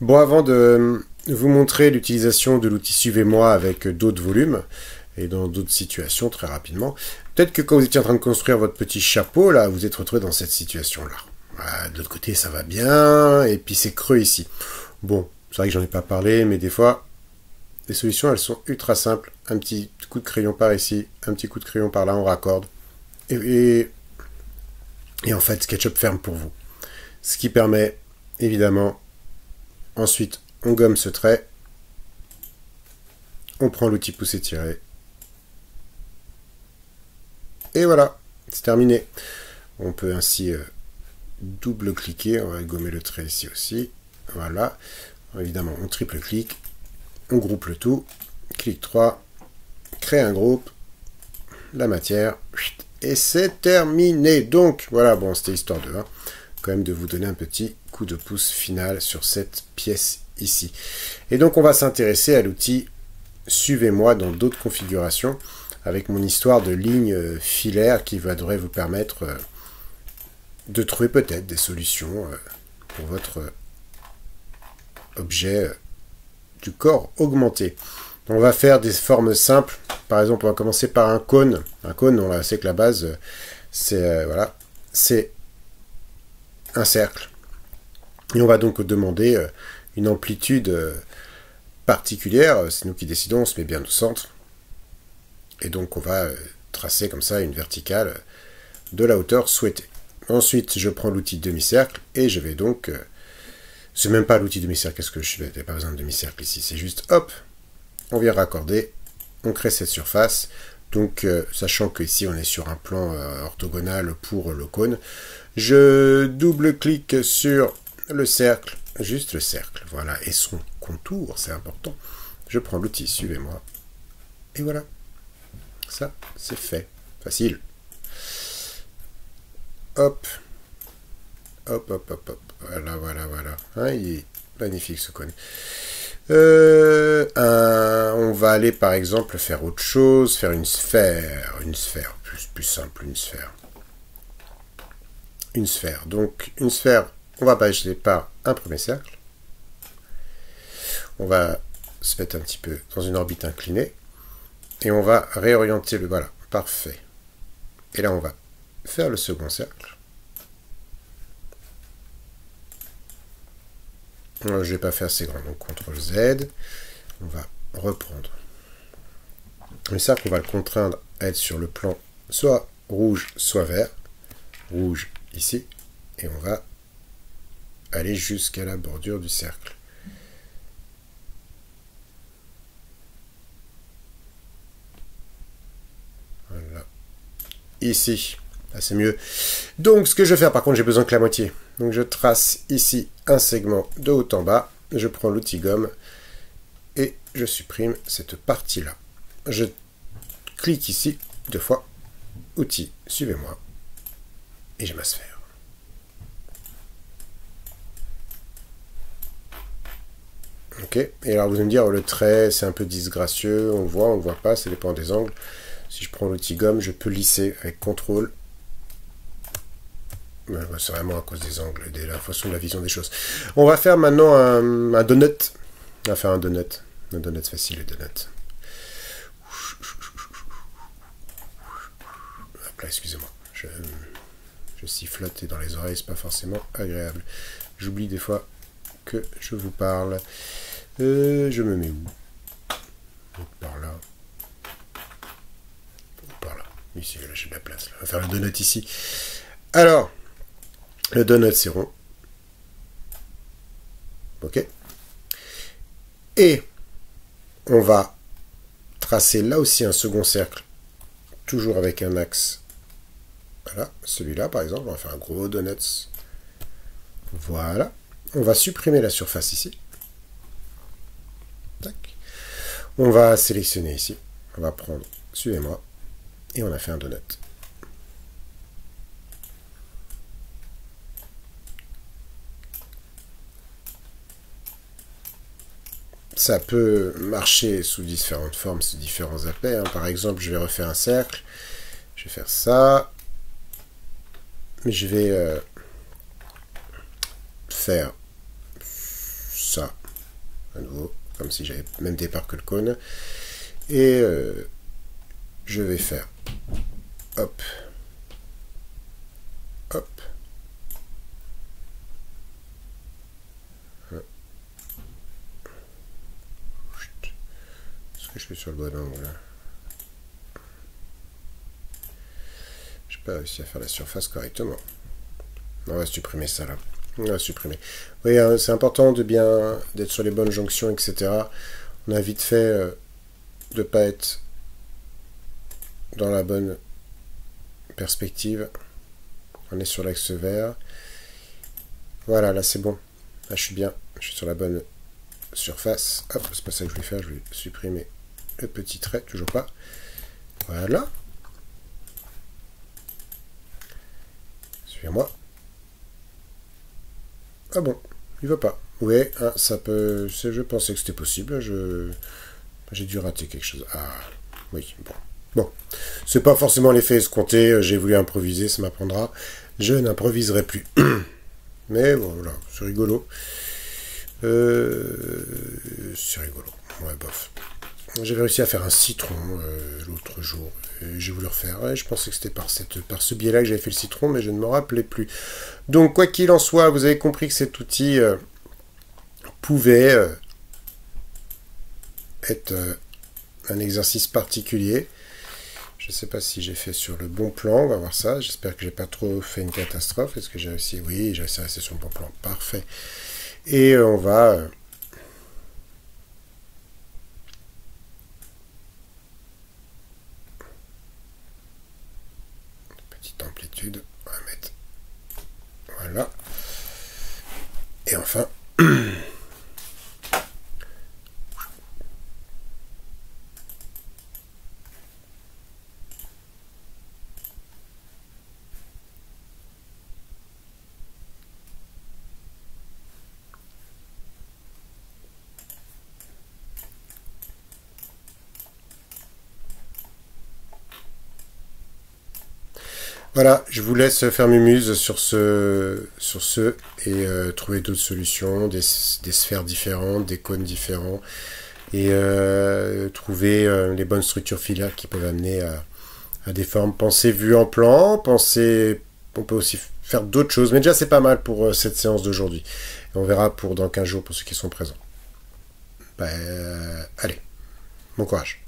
Bon, avant de vous montrer l'utilisation de l'outil Suivez-moi avec d'autres volumes et dans d'autres situations très rapidement, peut-être que quand vous étiez en train de construire votre petit chapeau, là, vous êtes retrouvé dans cette situation-là. Voilà, de l'autre côté, ça va bien, et puis c'est creux ici. Bon, c'est vrai que j'en ai pas parlé, mais des fois, les solutions, elles sont ultra simples. Un petit coup de crayon par ici, un petit coup de crayon par là, on raccorde. Et en fait, SketchUp ferme pour vous. Ce qui permet, évidemment, ensuite, on gomme ce trait, on prend l'outil pousser-tirer, et voilà, c'est terminé. On peut ainsi double-cliquer, on va gommer le trait ici aussi, voilà. Évidemment, on triple-clique, on groupe le tout, clic 3, crée un groupe, la matière, et c'est terminé. Donc, voilà, bon, c'était histoire de quand même de vous donner un petit coup de pouce final sur cette pièce ici. Et donc, on va s'intéresser à l'outil Suivez-moi dans d'autres configurations avec mon histoire de ligne filaire qui devrait vous permettre de trouver peut-être des solutions pour votre objet du corps augmenté. On va faire des formes simples. Par exemple, on va commencer par un cône. Un cône, on sait que la base, c'est voilà, c'est un cercle. Et on va donc demander une amplitude particulière. C'est nous qui décidons, on se met bien au centre. Et donc on va tracer comme ça une verticale de la hauteur souhaitée. Ensuite, je prends l'outil demi-cercle et je vais donc... c'est même pas l'outil demi-cercle, qu'est-ce que je fais? Il n'y a pas besoin de demi-cercle ici, c'est juste, hop, on vient raccorder, on crée cette surface. Donc, sachant qu'ici on est sur un plan orthogonal pour le cône, je double-clique sur le cercle, juste le cercle, voilà, et son contour, c'est important. Je prends l'outil, suivez-moi, et voilà. Ça, c'est fait. Facile. Hop. Hop, hop, hop, hop. Voilà, voilà, voilà. Hein, il est magnifique ce cône. On va aller par exemple faire autre chose, faire une sphère. Une sphère, plus simple, une sphère. Une sphère. Donc, une sphère, on va passer par un premier cercle. On va se mettre un petit peu dans une orbite inclinée. Et on va réorienter le... Voilà, parfait. Et là, on va faire le second cercle. Je ne vais pas faire assez grand, donc CTRL Z. On va reprendre. Le cercle, on va le contraindre à être sur le plan soit rouge, soit vert. Rouge ici. Et on va aller jusqu'à la bordure du cercle. Voilà. Ici. Là, c'est mieux. Donc, ce que je vais faire, par contre, j'ai besoin que la moitié. Donc, je trace ici un segment de haut en bas. Je prends l'outil gomme et je supprime cette partie-là. Je clique ici 2 fois. Outil, suivez-moi. Et j'ai ma sphère. Ok. Et alors, vous allez me dire, le trait, c'est un peu disgracieux. On le voit, on ne le voit pas. Ça dépend des angles. Si je prends l'outil gomme, je peux lisser avec CTRL. C'est vraiment à cause des angles et de la façon de la vision des choses. On va faire maintenant un donut. On va faire un donut. Un donut facile, le donut. Hop là, excusez-moi. Je sifflote et dans les oreilles, c'est pas forcément agréable. J'oublie des fois que je vous parle. Je me mets où? Donc, par là. Par là. Ici, là, j'ai de la place. Là. On va faire le donut ici. Alors, le donut, c'est rond. Ok. Et on va tracer là aussi un second cercle, toujours avec un axe. Voilà, celui-là, par exemple, on va faire un gros donut. Voilà. On va supprimer la surface ici. Tac. On va sélectionner ici. On va prendre, suivez-moi. Et on a fait un donut. Ça peut marcher sous différentes formes, sous différents aspects. Par exemple, je vais refaire un cercle. Je vais faire ça. Mais je vais faire ça, à nouveau, comme si j'avais même départ que le cône. Et je vais faire, hop, hop. Est-ce que je suis sur le bon angle? Je n'ai pas réussi à faire la surface correctement. On va supprimer ça là. On va supprimer. Oui, c'est important d'être sur les bonnes jonctions, etc. On a vite fait de ne pas être dans la bonne perspective. On est sur l'axe vert. Voilà, là c'est bon. Là je suis bien. Je suis sur la bonne surface. Hop, c'est pas ça que je voulais faire. Je vais supprimer le petit trait. Toujours pas. Voilà. Suivez-moi. Ah bon, il va pas. Oui, ça peut. Je pensais que c'était possible. J'ai dû rater quelque chose. Ah, oui, bon. Bon, c'est pas forcément l'effet escompté. J'ai voulu improviser, ça m'apprendra. Je n'improviserai plus. Mais bon, voilà, c'est rigolo. C'est rigolo. Ouais, bof. J'ai réussi à faire un citron l'autre jour. J'ai voulu refaire. Ouais, je pensais que c'était par ce biais-là que j'avais fait le citron, mais je ne me rappelais plus. Donc, quoi qu'il en soit, vous avez compris que cet outil pouvait être un exercice particulier. Je ne sais pas si j'ai fait sur le bon plan. On va voir ça. J'espère que j'ai pas trop fait une catastrophe. Est-ce que j'ai réussi? Oui, j'ai réussi à rester sur le bon plan. Parfait. Et on va... amplitude, on va mettre voilà, et enfin voilà, je vous laisse faire mumuse sur ce et trouver d'autres solutions, des sphères différentes, des cônes différents, et trouver les bonnes structures filaires qui peuvent amener à des formes. Pensez vue en plan, on peut aussi faire d'autres choses, mais déjà c'est pas mal pour cette séance d'aujourd'hui. On verra dans 15 jours pour ceux qui sont présents. Allez, bon courage.